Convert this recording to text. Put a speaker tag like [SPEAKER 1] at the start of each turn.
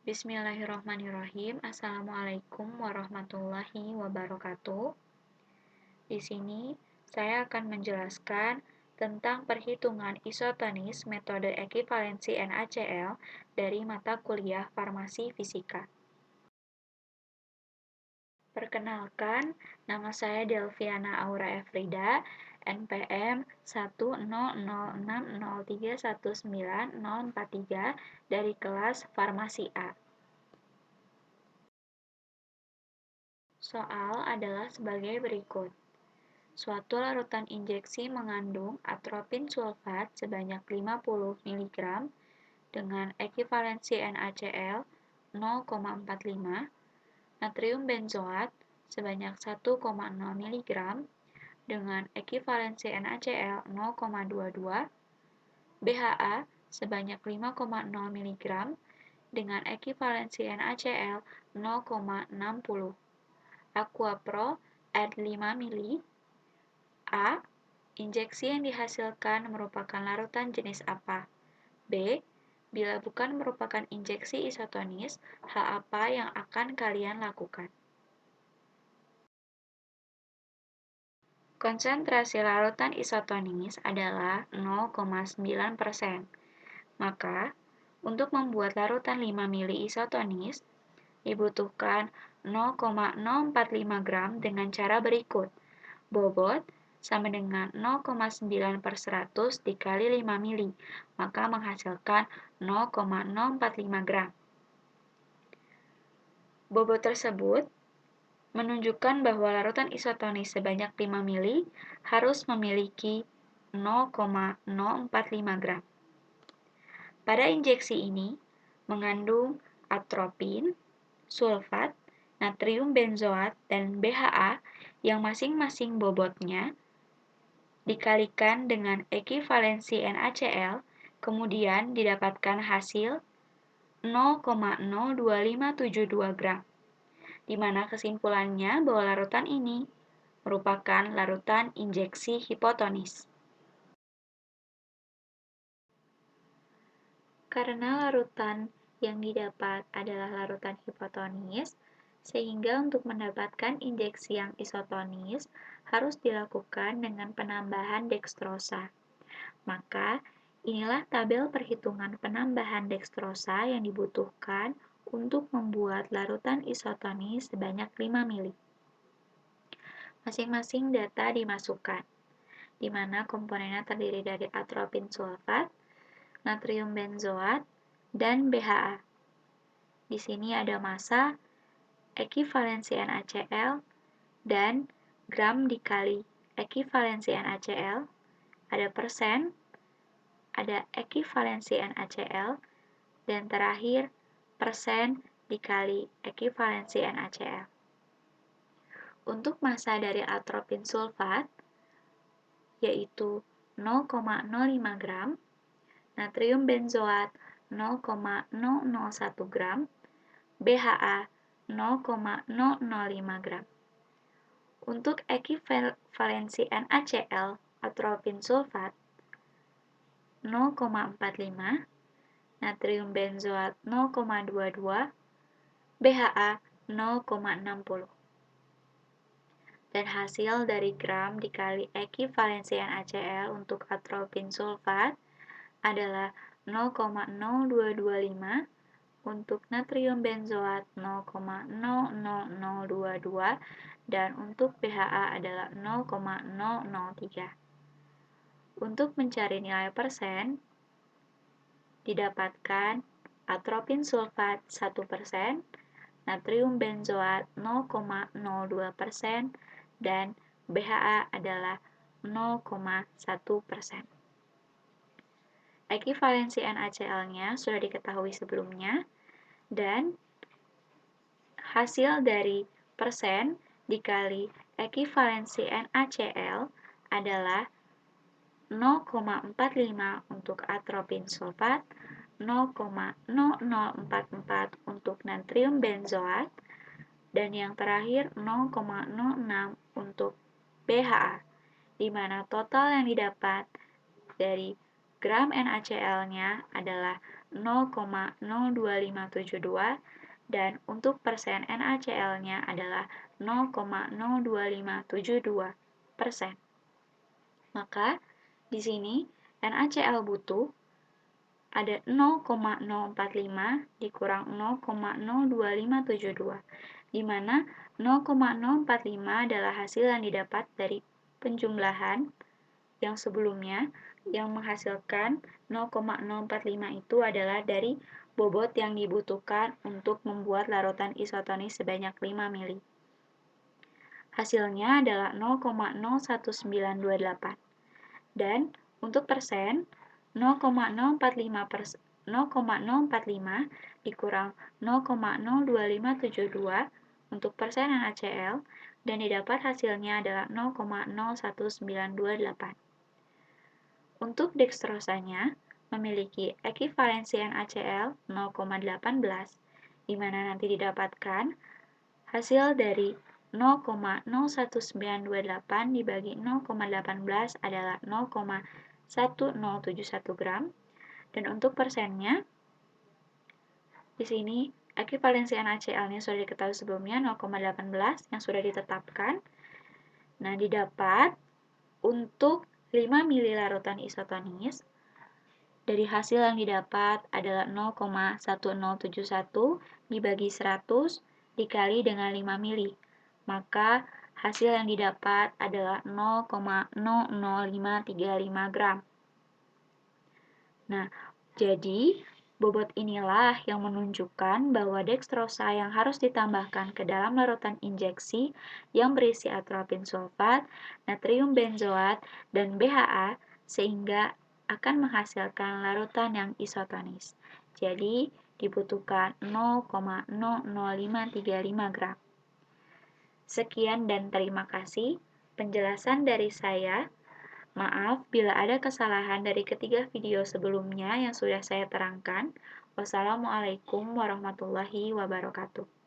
[SPEAKER 1] Bismillahirrahmanirrahim. Assalamualaikum warahmatullahi wabarakatuh. Di sini saya akan menjelaskan tentang perhitungan isotonis metode ekivalensi NaCl dari mata kuliah Farmasi Fisika. Perkenalkan, nama saya Delviana Aura Efrida, NPM 10060319043 dari kelas Farmasi A. Soal adalah sebagai berikut. Suatu larutan injeksi mengandung atropin sulfat sebanyak 50 mg dengan ekivalensi NaCl 0,45, natrium benzoat sebanyak 1,0 mg dengan ekivalensi NaCl 0,22, BHA sebanyak 5,0 mg dengan ekivalensi NaCl 0,60. Aquapro add 5 ml. A. Injeksi yang dihasilkan merupakan larutan jenis apa? B. Bila bukan merupakan injeksi isotonis, hal apa yang akan kalian lakukan? Konsentrasi larutan isotonis adalah 0,9%. Maka, untuk membuat larutan 5 ml isotonis, dibutuhkan 0,045 gram dengan cara berikut. Bobot sama dengan 0,9/100 dikali 5 mili, maka menghasilkan 0,045 gram. Bobot tersebut menunjukkan bahwa larutan isotonis sebanyak 5 mili harus memiliki 0,045 gram. Pada injeksi ini mengandung atropin, sulfat, natrium benzoat, dan BHA yang masing-masing bobotnya dikalikan dengan ekivalensi NaCl, kemudian didapatkan hasil 0,02572 gram, di mana kesimpulannya bahwa larutan ini merupakan larutan injeksi hipotonis. Karena larutan yang didapat adalah larutan hipotonis, sehingga untuk mendapatkan injeksi yang isotonis harus dilakukan dengan penambahan dekstrosa. Maka, inilah tabel perhitungan penambahan dekstrosa yang dibutuhkan untuk membuat larutan isotonis sebanyak 5 mili. Masing-masing data dimasukkan, di mana komponennya terdiri dari atropin sulfat, natrium benzoat, dan BHA. Di sini ada massa, ekivalensi NaCl, dan gram dikali ekivalensi NaCl, ada persen, ada ekivalensi NaCl, dan terakhir persen dikali ekivalensi NaCl. Untuk massa dari atropin sulfat, yaitu 0,05 gram, natrium benzoat 0,001 gram, BHA 0,005 gram. Untuk ekivalensi NaCl atropin sulfat 0,45, natrium benzoat 0,22, BHA 0,60. Dan hasil dari gram dikali ekivalensi NaCl untuk atropin sulfat adalah 0,0225, untuk natrium benzoat 0,00022, dan untuk BHA adalah 0,003. Untuk mencari nilai persen, didapatkan atropin sulfat 1%, natrium benzoat 0,02%, dan BHA adalah 0,1%. Ekivalensi NaCl-nya sudah diketahui sebelumnya, dan hasil dari persen dikali ekivalensi NaCl adalah 0,45 untuk atropin sulfat, 0,0044 untuk natrium benzoat, dan yang terakhir 0,06 untuk BHA, di mana total yang didapat dari gram NaCl-nya adalah 0,02572 dan untuk persen NaCl-nya adalah 0,02572%. Maka di sini NaCl butuh ada 0,045 dikurang 0,02572, di mana 0,045 adalah hasil yang didapat dari penjumlahan yang sebelumnya, yang menghasilkan 0,045 itu adalah dari bobot yang dibutuhkan untuk membuat larutan isotonis sebanyak 5 mili. Hasilnya adalah 0,01928. Dan untuk persen, 0,045 dikurang 0,02572 untuk persen NaCl dan didapat hasilnya adalah 0,01928. Untuk dekstrosanya memiliki ekivalensi NaCl 0,18, di mana nanti didapatkan hasil dari 0,01928 dibagi 0,18 adalah 0,1071 gram. Dan untuk persennya, di sini ekivalensi NaCl-nya sudah diketahui sebelumnya 0,18 yang sudah ditetapkan. Nah, didapat untuk 5 mili larutan isotonis, dari hasil yang didapat adalah 0,1071 dibagi 100 dikali dengan 5 mili. Maka hasil yang didapat adalah 0,00535 gram. Nah, jadi bobot inilah yang menunjukkan bahwa dekstrosa yang harus ditambahkan ke dalam larutan injeksi yang berisi atropin sulfat, natrium benzoat, dan BHA sehingga akan menghasilkan larutan yang isotonis. Jadi, dibutuhkan 0,00535 gram. Sekian dan terima kasih penjelasan dari saya. Maaf bila ada kesalahan dari ketiga video sebelumnya yang sudah saya terangkan. Wassalamualaikum warahmatullahi wabarakatuh.